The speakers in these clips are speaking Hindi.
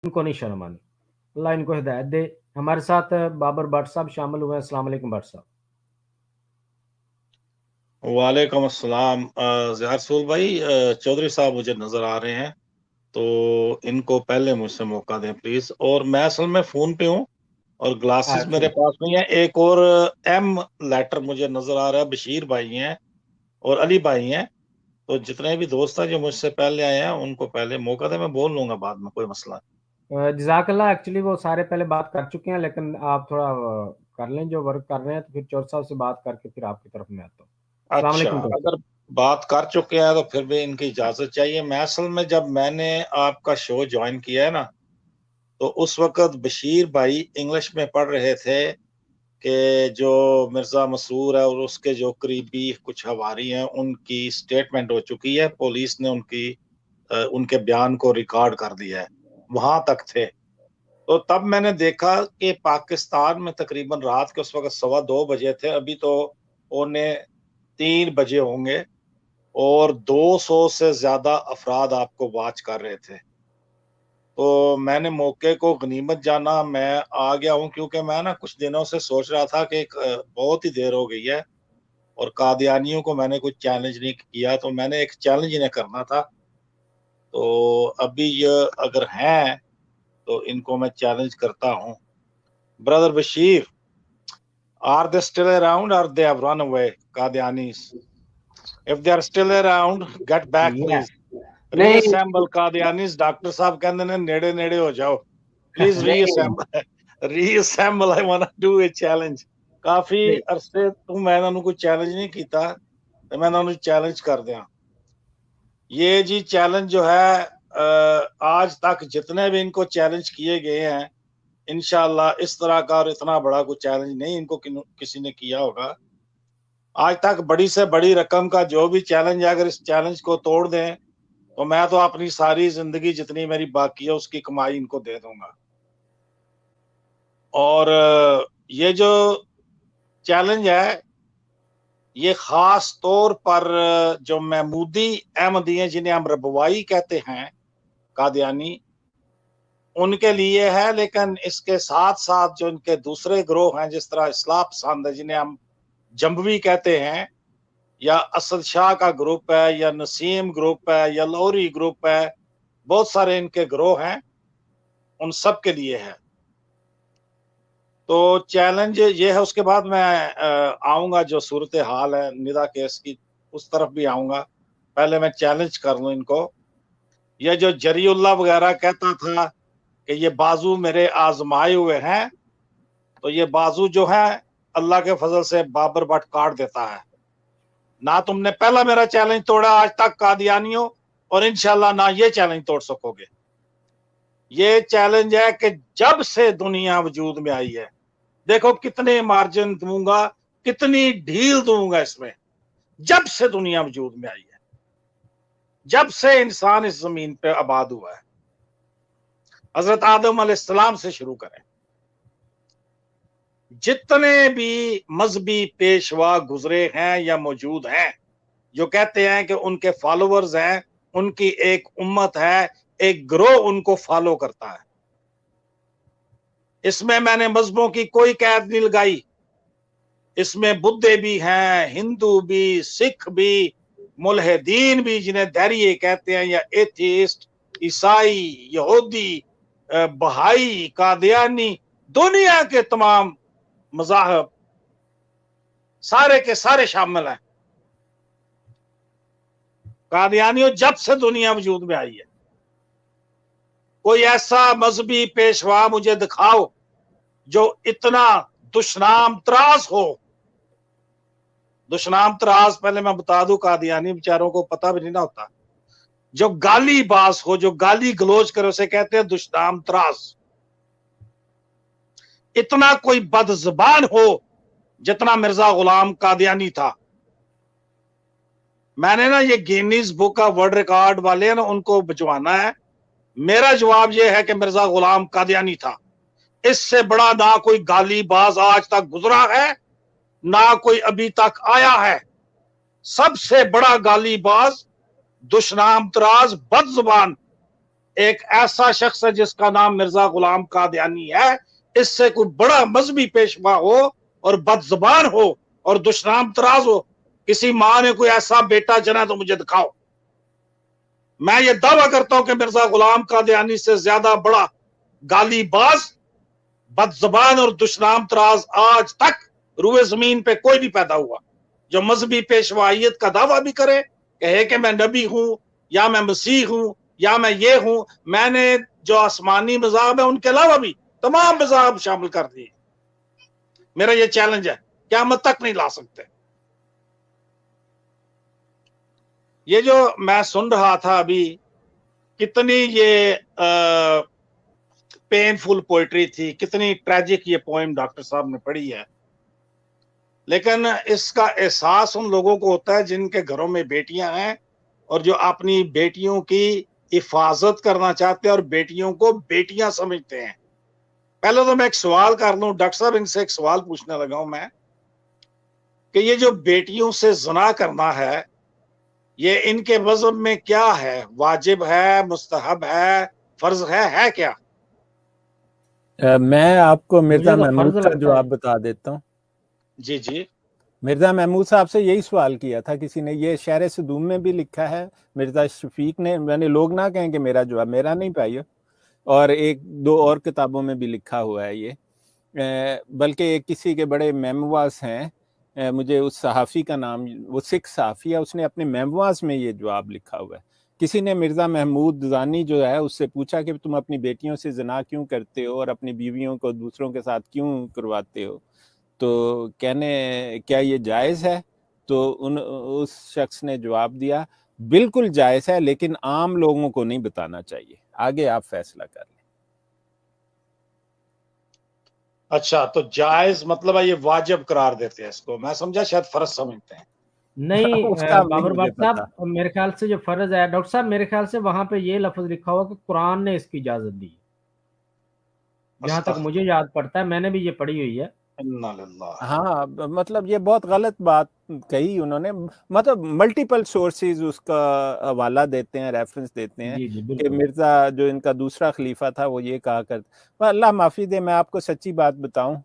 इनको नहीं शर्म आनी। अल्लाह इनको हिदायत दे। हमारे साथ बाबर भट्ट साहब शामिल हुए हैं। अस्सलाम वालेकुम भट्ट साहब। वालेकुम अस्सलाम। ज़हर रसूल भाई, चौधरी साहब मुझे नजर आ रहे हैं, तो इनको पहले मुझसे मौका दें प्लीज। और मैं असल में फोन पे हूँ और ग्लासेस अच्छा मेरे पास नहीं है। एक और एम लेटर मुझे नजर आ रहा है, बशीर भाई हैं और अली भाई हैं। तो जितने भी दोस्त हैं जो मुझसे पहले आए हैं उनको पहले मौका दें, मैं बोल लूंगा बाद में, कोई मसला जज़ाकल्लाह। एक्चुअली वो सारे पहले बात कर चुके हैं, लेकिन आप थोड़ा कर लें जो वर्क कर रहे हैं, तो फिर चौधरी साहब से बात करके फिर आपकी तरफ में आता हूँ। नहीं। अस्सलाम अच्छा, वालेकुम चौधरी साहब। अगर बात कर चुके हैं तो फिर भी इनकी इजाजत चाहिए। मैं असल में जब मैंने आपका शो ज्वाइन किया है ना, तो उस वक्त बशीर भाई इंग्लिश में पढ़ रहे थे कि जो मिर्जा मसूर है और उसके जो करीबी कुछ हवारी हैं उनकी स्टेटमेंट हो चुकी है, पुलिस ने उनके बयान को रिकॉर्ड कर दिया है। वहां तक थे। तो तब मैंने देखा कि पाकिस्तान में तकरीबन रात के उस वक्त 2:15 बजे थे, अभी तो 2:45 बजे होंगे, और 200 से ज्यादा अफराद आपको वॉच कर रहे थे। तो मैंने मौके को गनीमत जाना, मैं आ गया हूं, क्योंकि मैं ना कुछ दिनों से सोच रहा था कि बहुत ही देर हो गई है और कादियानियों को मैंने कुछ चैलेंज नहीं किया, तो मैंने एक चैलेंज इन्हें करना था। तो अभी ये अगर हैं तो इनको मैं चैलेंज करता हूं। Brother Bashir, are they still around or they have run away Qadianis? If they are still around, get back या प्लीज। नहीं रीअसेंबल कादियानीज। डॉक्टर साहब कहते ने नेड़े नेड़े हो जाओ प्लीज। नहीं reassemble, I want to do a challenge. काफी नहीं अरसे तो मैं इन्होंने कोई चैलेंज नहीं किया, तो मैं इन्होंने चैलेंज कर दिया। ये जी चैलेंज जो है, आज तक जितने भी इनको चैलेंज किए गए हैं, इंशाल्लाह इस तरह का और इतना बड़ा कोई चैलेंज नहीं इनको किसी ने किया होगा आज तक। बड़ी से बड़ी रकम का जो भी चैलेंज है, अगर इस चैलेंज को तोड़ दें तो मैं तो अपनी सारी जिंदगी जितनी मेरी बाकी है उसकी कमाई इनको दे दूंगा। और ये जो चैलेंज है, ये खास तौर पर जो महमूदी अहमदी हैं, जिन्हें हम रबवाई कहते हैं, कादियानी, उनके लिए है। लेकिन इसके साथ साथ जो इनके दूसरे ग्रोह हैं, जिस तरह इस्लाह पसंद है, जिन्हें हम जम्बवी कहते हैं, या असद शाह का ग्रुप है, या नसीम ग्रुप है, या लौरी ग्रुप है, बहुत सारे इनके ग्रोह हैं, उन सब के लिए है। तो चैलेंज ये है। उसके बाद मैं आऊंगा जो सूरत हाल है निदा केस की, उस तरफ भी आऊंगा। पहले मैं चैलेंज कर लूं इनको। ये जो जरीउल्लाह वगैरह कहता था कि ये बाजू मेरे आजमाए हुए हैं, तो ये बाजू जो है अल्लाह के फजल से बाबर भट्ट काट देता है। ना तुमने पहला मेरा चैलेंज तोड़ा आज तक कादियानियों, और इंशाल्लाह ना ये चैलेंज तोड़ सकोगे। ये चैलेंज है कि जब से दुनिया वजूद में आई है, देखो कितने मार्जिन दूंगा, कितनी ढील दूंगा इसमें। जब से दुनिया वजूद में आई है, जब से इंसान इस जमीन पे आबाद हुआ है, हजरत आदम अलैहिस्सलाम से शुरू करें, जितने भी मजहबी पेशवा गुजरे हैं या मौजूद हैं, जो कहते हैं कि उनके फॉलोअर्स हैं, उनकी एक उम्मत है, एक ग्रोह उनको फॉलो करता है। इसमें मैंने मजहबों की कोई कैद नहीं लगाई। इसमें बुद्धे भी हैं, हिंदू भी, सिख भी, मुल्हिदीन भी जिन्हें धैर्य कहते हैं, या एथिस्ट, ईसाई, यहूदी, बहाई, कादियानी, दुनिया के तमाम मज़ाहब सारे के सारे शामिल हैं। कादियानियों, जब से दुनिया वजूद में आई है, कोई ऐसा मजहबी पेशवा मुझे दिखाओ जो इतना दुश्नाम त्रास हो। दुश्नाम त्रास पहले मैं बता दूं, कादियानी बेचारों को पता भी नहीं ना होता। जो गाली बास हो, जो गाली गलोच करे, उसे कहते हैं दुश्नाम त्रास। इतना कोई बदजबान हो जितना मिर्जा गुलाम कादियानी था। मैंने ना ये गिनीज बुक का वर्ल्ड रिकॉर्ड वाले ना उनको भिजवाना है। मेरा जवाब यह है कि मिर्जा गुलाम कादियानी था। इससे बड़ा ना कोई गालीबाज आज तक गुजरा है, ना कोई अभी तक आया है। सबसे बड़ा गालीबाज, दुश्नाम तराज, बदजुबान एक ऐसा शख्स है जिसका नाम मिर्जा गुलाम कादियानी है, इससे कोई बड़ा मजहबी पेशवा हो और बदजुबान हो और दुश्मन तराज हो, किसी माँ ने कोई ऐसा बेटा जना तो मुझे दिखाओ। मैं ये दावा करता हूं कि मिर्जा गुलाम कादियानी से ज्यादा बड़ा गालीबाज, बदजुबान और दुश्मन तराज आज तक रूए जमीन पे कोई नहीं पैदा हुआ, जो मजहबी पेशवाइयत का दावा भी करे, कहे कि मैं नबी हूं या मैं मसीह हूं या मैं ये हूं। मैंने जो आसमानी मज़ाहब है उनके अलावा भी तमाम मज़ाहब शामिल कर दिए। मेरा ये चैलेंज है, क़यामत तक नहीं ला सकते। ये जो मैं सुन रहा था अभी, कितनी ये पेनफुल पोइट्री थी, कितनी ट्रेजिक ये पोएम डॉक्टर साहब ने पढ़ी है, लेकिन इसका एहसास उन लोगों को होता है जिनके घरों में बेटियां हैं और जो अपनी बेटियों की हिफाजत करना चाहते हैं और बेटियों को बेटियां समझते हैं। पहले तो मैं एक सवाल कर लूं डॉक्टर साहब, इनसे एक सवाल पूछने लगा हूं मैं कि ये जो बेटियों से ज़िना करना है, ये इनके मज़हब में क्या है? वाजिब है, मुस्तहब है, फर्ज है क्या? मैं आपको मिर्जा मुझे तो महमूद फर्ज का लगता है। जवाब बता देता हूँ। जी जी। मिर्जा महमूद साहब से यही सवाल किया था किसी ने, ये शेर सदूम में भी लिखा है, मिर्जा शफीक ने, मैंने लोग ना कहें कि मेरा जवाब, मेरा नहीं पाइए, और एक दो और किताबों में भी लिखा हुआ है ये, बल्कि किसी के बड़े मेमोआज हैं, मुझे उस सहाफ़ी का नाम, वो सिख सहाफ़ी है, उसने अपने मेमोआज में ये जवाब लिखा हुआ है। किसी ने मिर्ज़ा महमूद ज़ानी जो है उससे पूछा कि तुम अपनी बेटियों से ज़िना क्यों करते हो और अपनी बीवियों को दूसरों के साथ क्यों करवाते हो, तो कहने क्या ये जायज़ है? तो उस शख्स ने जवाब दिया, बिल्कुल जायज़ है, लेकिन आम लोगों को नहीं बताना चाहिए, आगे आप फैसला कर लें। अच्छा, तो जायज मतलब है ये वाजिब करार देते हैं इसको, मैं समझा शायद फर्ज समझते हैं। नहीं उसका नहीं बाबर मुझे बात पता। साहब, मेरे ख्याल से जो फर्ज है डॉक्टर साहब, मेरे ख्याल से वहां पे ये लफ्ज लिखा हुआ कि कुरान ने इसकी इजाजत दी, जहां तक मुझे याद पड़ता है, मैंने भी ये पढ़ी हुई है। हाँ, मतलब ये बहुत गलत बात कही उन्होंने, मतलब मल्टीपल सोर्सेज उसका हवाला देते हैं, रेफरेंस देते हैं जी जी कि बिल्कुल। मिर्जा जो इनका दूसरा खलीफा था वो ये कहा करता। अल्लाह माफ़ी दे, मैं आपको सच्ची बात बताऊं,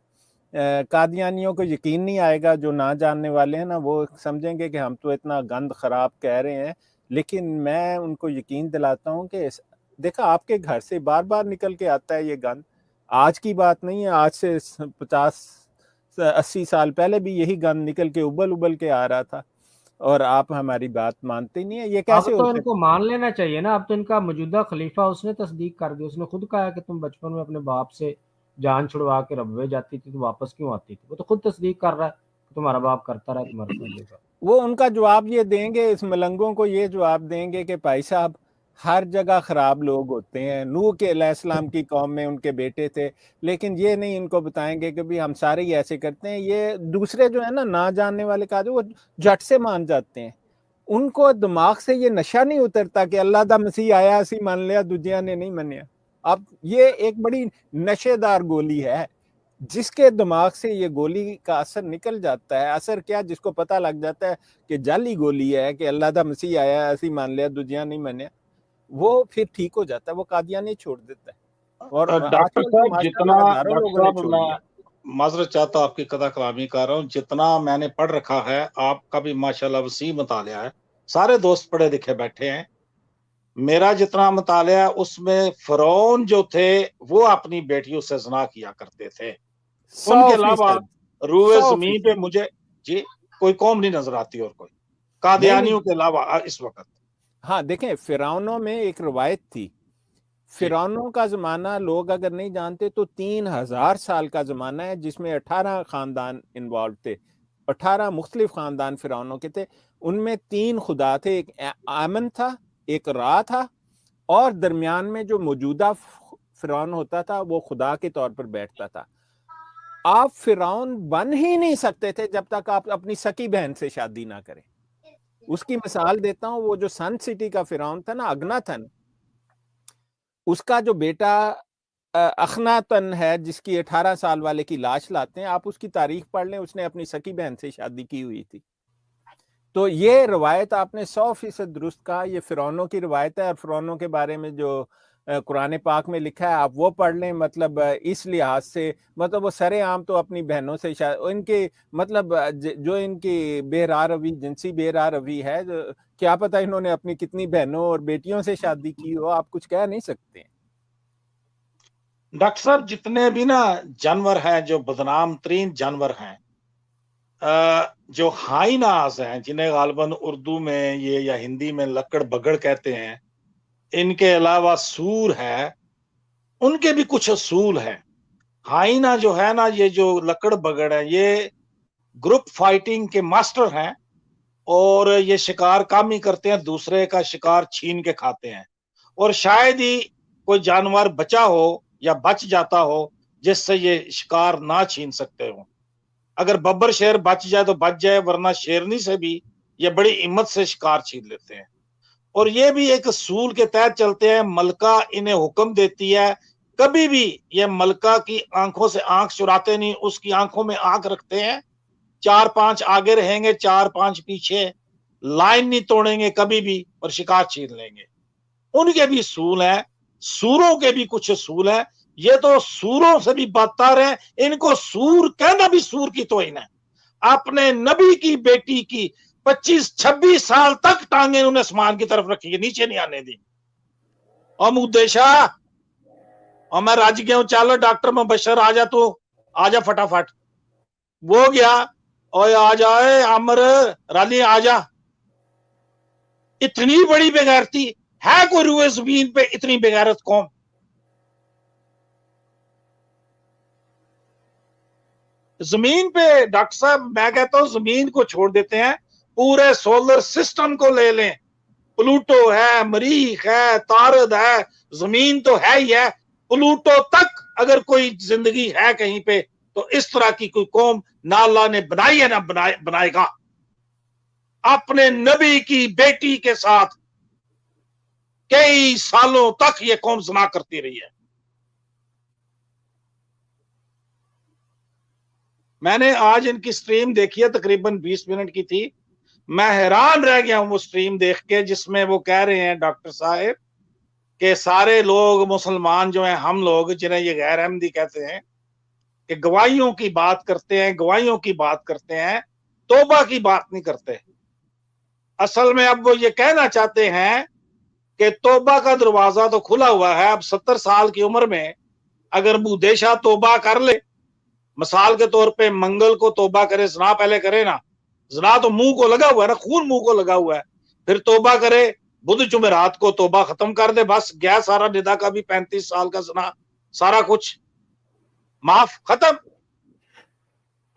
कादियानियों को यकीन नहीं आएगा, जो ना जानने वाले हैं ना वो समझेंगे कि हम तो इतना गंद खराब कह रहे हैं, लेकिन मैं उनको यकीन दिलाता हूं कि देखा आपके घर से बार बार निकल के आता है ये गंद, आज की बात नहीं है, आज से 50-80 साल पहले भी यही गंद निकल के उबल उबल के आ रहा था, और आप हमारी बात मानते नहीं है। ये अब कैसे तो हो इनको मान लेना चाहिए ना, अब तो इनका मौजूदा खलीफा उसने तस्दीक कर दी, उसने खुद कहा कि तुम बचपन में अपने बाप से जान छुड़वा के रबवे जाती थी तो वापस क्यों आती थी, वो तो खुद तस्दीक कर रहा है कि तुम्हारा बाप करता रहा तुम्हारे साथ ये। वो उनका जवाब ये देंगे, इस मलंगों को ये जवाब देंगे कि भाई साहब हर जगह खराब लोग होते हैं, नूह के अलैहिस्सलाम की कौम में उनके बेटे थे, लेकिन ये नहीं इनको बताएंगे कि भी हम सारे ही ऐसे करते हैं। ये दूसरे जो है ना जानने वाले का जो वो झट से मान जाते हैं, उनको दिमाग से ये नशा नहीं उतरता कि अल्लाह दा मसीह आया असी मान लिया दूजिया ने नहीं मानिया। अब ये एक बड़ी नशेदार गोली है, जिसके दिमाग से ये गोली का असर निकल जाता है, असर क्या, जिसको पता लग जाता है कि जाली गोली है कि अल्लाह दा मसीह आया असी मान लिया दूजिया नहीं मानिया, वो फिर ठीक हो जाता है, वो कादियानी छोड़ देता है। और डॉक्टर आजकल तो साहब जितना, माशाल्लाह हजारों डॉक्टर लोगों ने साहब छोड़ मैं दिया। माजरत चाहता हूँ, आपकी कदा कलामी कर रहा हूँ, जितना मैंने पढ़ रखा है, आपका भी माशाल्लाह वसी मुतालिया है, सारे दोस्त पढ़े लिखे बैठे हैं, मेरा जितना मुतालिया उसमें फ़िरौन जो थे वो अपनी बेटियों से ज़िना किया करते थे, उनके अलावा 100% रूए जमीन 100%। पे मुझे जी कोई कौम नहीं नजर आती, और कोई नहीं कादियानियों नहीं, के अलावा इस वक्त। हाँ देखें, फिरौनों में एक रवायत थी, फिरौनों का ज़माना लोग अगर नहीं जानते तो 3000 साल का ज़माना है, जिसमें 18 ख़ानदान इन्वॉल्व थे, 18 मुख्तलिफ ख़ानदान फिरौनों के थे, उनमें 3 खुदा थे, एक आमन था, एक रा था, और दरमियान में जो मौजूदा फिरौन होता था वो खुदा के तौर पर बैठता था। आप फिरौन बन ही नहीं सकते थे जब तक आप अपनी सकी बहन से शादी ना करें। उसकी मिसाल देता हूं, वो जो सन सिटी का फिरौन था ना, अगनाथन, उसका जो बेटा अखनातन है, जिसकी 18 साल वाले की लाश लाते हैं, आप उसकी तारीख पढ़ लें, उसने अपनी सकी बहन से शादी की हुई थी। तो ये रवायत आपने 100% दुरुस्त कहा, ये फिरौनों की रवायत है, और फिरौनों के बारे में जो कुरान पाक में लिखा है, आप वो पढ़ लें। मतलब इस लिहाज से मतलब वो सरेआम तो अपनी बहनों से इनके मतलब जो इनकी बेरारवी, जिनसी बेरारवी है, क्या पता इन्होंने अपनी कितनी बहनों और बेटियों से शादी की हो, आप कुछ कह नहीं सकते। डॉक्टर साहब, जितने भी ना जानवर हैं, जो बदनाम तरीन जानवर हैं, जो हाइनास हैं, जिन्हें गालबन उर्दू में ये या हिंदी में लक्कड़ बगड़ कहते हैं, इनके अलावा सूर है, उनके भी कुछ असूल हैं। हाइना जो है ना, ये जो लक्कड़ बगड़ है, ये ग्रुप फाइटिंग के मास्टर हैं और ये शिकार काम ही करते हैं, दूसरे का शिकार छीन के खाते हैं। और शायद ही कोई जानवर बचा हो या बच जाता हो जिससे ये शिकार ना छीन सकते हो। अगर बब्बर शेर बच जाए तो बच जाए, वरना शेरनी से भी ये बड़ी हिम्मत से शिकार छीन लेते हैं। और ये भी एक असूल के तहत चलते हैं। मलका इन्हें हुक्म देती है, कभी भी ये मलका की आंखों से आंख चुराते नहीं, उसकी आंखों में आंख रखते हैं। 4-5 आगे रहेंगे, 4-5 पीछे, लाइन नहीं तोड़ेंगे कभी भी और शिकार छीन लेंगे। उनके भी असूल हैं, सूरों के भी कुछ असूल हैं। ये तो सूरों से भी बदतर है, इनको सूर कहना भी सूर की तौहीन है। अपने नबी की बेटी की 25-26 साल तक टांगे उन्हें आसमान की तरफ रखी, नीचे नहीं आने दी। और मुद्देशा, और मैं राज गया हूं, चलो डॉक्टर मुबशर आ जा, तू आ जा फटाफट। वो गया, और आ जाए अमर राली, आ जा। इतनी बड़ी बेगैरती है कोई रुए जमीन पे, इतनी बेगैरत कौम? जमीन पे डॉक्टर साहब, मैं कहता हूं जमीन को छोड़ देते हैं, पूरे सोलर सिस्टम को ले लें। प्लूटो है, मरीख है, तारद है, जमीन तो है ही है। प्लूटो तक अगर कोई जिंदगी है कहीं पे, तो इस तरह की कोई कौम ना अल्लाह ने बनाई है ना बनाएगा। अपने नबी की बेटी के साथ कई सालों तक ये कौम ज़िना करती रही है। मैंने आज इनकी स्ट्रीम देखी है, तकरीबन 20 मिनट की थी। मैं हैरान रह गया हूं वो स्ट्रीम देख के, जिसमें वो कह रहे हैं डॉक्टर साहब कि सारे लोग मुसलमान जो हैं, हम लोग जिन्हें ये गैर अहमदी कहते हैं, कि गवाहियों की बात करते हैं, गवाहियों की बात करते हैं, तौबा की बात नहीं करते। असल में अब वो ये कहना चाहते हैं कि तौबा का दरवाजा तो खुला हुआ है। अब 70 साल की उम्र में अगर मुदेशा तौबा कर ले, मिसाल के तौर पे मंगल को तौबा करे, ज़िना पहले करे ना, ज़िना तो मुंह को लगा हुआ है ना, खून मुंह को लगा हुआ है, फिर तौबा करे, बुध जुमेरात को तौबा खत्म कर दे, बस गया सारा। निदा का भी 35 साल का ज़िना, सारा कुछ माफ, खत्म।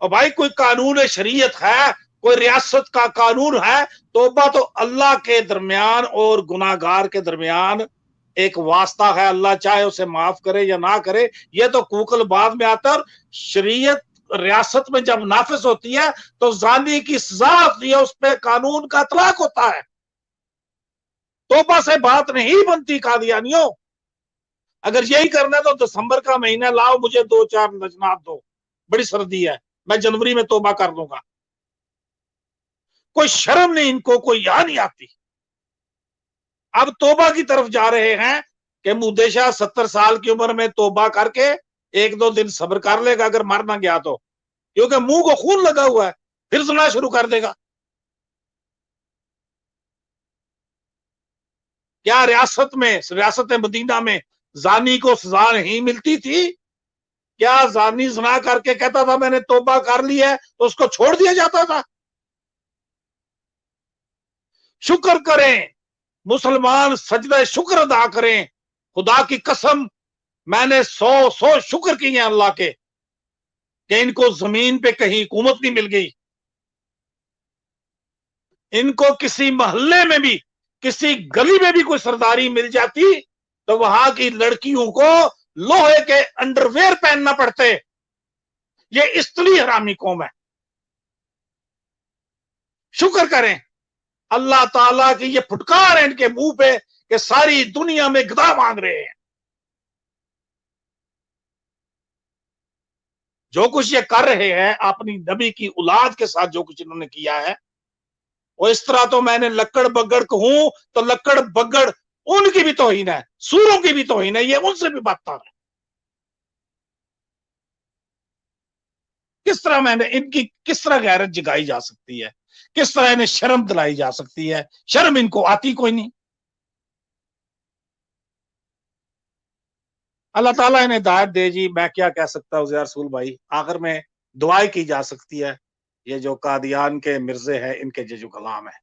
और भाई कोई कानून शरीयत है, कोई रियासत का कानून है? तौबा तो अल्लाह के दरमियान और गुनाहगार के दरमियान एक वास्ता है, अल्लाह चाहे उसे माफ करे या ना करे, ये तो कूकल बाद में आता है। शरीयत रियासत में जब नाफिज होती है तो जानी की सजा होती है, उस पर कानून का इतलाक होता है। तौबा से बात नहीं बनती कादियानियों। अगर यही करना है तो दिसंबर का महीना लाओ, मुझे 2-4 नजनात दो, बड़ी सर्दी है, मैं जनवरी में तौबा कर दूंगा। कोई शर्म नहीं इनको, कोई याद नहीं आती। अब तौबा की तरफ जा रहे हैं कि मुदेशा 70 साल की उम्र में तौबा करके 1-2 दिन सब्र कर लेगा, अगर मर ना गया तो, क्योंकि मुंह को खून लगा हुआ है, फिर ज़िना शुरू कर देगा। क्या रियासत में, रियासत मदीना में जानी को सजा नहीं मिलती थी? क्या जानी ज़िना करके कहता था मैंने तौबा कर ली है, तो उसको छोड़ दिया जाता था? शुक्र करें मुसलमान, सजदा शुक्र अदा करें। खुदा की कसम, मैंने 100 शुक्र किए हैं अल्लाह के कि इनको जमीन पे कहीं हुकूमत नहीं मिल गई। इनको किसी मोहल्ले में भी, किसी गली में भी कोई सरदारी मिल जाती तो वहां की लड़कियों को लोहे के अंडरवेयर पहनना पड़ते। ये इसलिए हरामी कौम है। शुक्र करें अल्लाह ताला की ये फुटकार है इनके मुंह पे कि सारी दुनिया में गदा मांग रहे हैं। जो कुछ ये कर रहे हैं अपनी नबी की औलाद के साथ, जो कुछ इन्होंने किया है, और इस तरह तो मैंने लक्कड़ बग्गड़ कहूं तो लक्कड़ बग्गड़ उनकी भी तौहीन है, सूरों की भी तौहीन है, ये उनसे भी बदतर है। किस तरह मैंने इनकी किस तरह गैरत जगाई जा सकती है, किस तरह इन्हें शर्म दिलाई जा सकती है? शर्म इनको आती कोई नहीं। अल्लाह ताला इन्हें हिदायत दे जी, मैं क्या कह सकता हूँ रसूल भाई। आखिर में दुआएं की जा सकती है, ये जो कादियान के मिर्जे हैं इनके जो गुलाम है।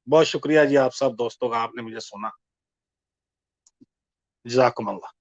बहुत शुक्रिया जी आप सब दोस्तों का, आपने मुझे सुना। जज़ाकुमुल्लाह।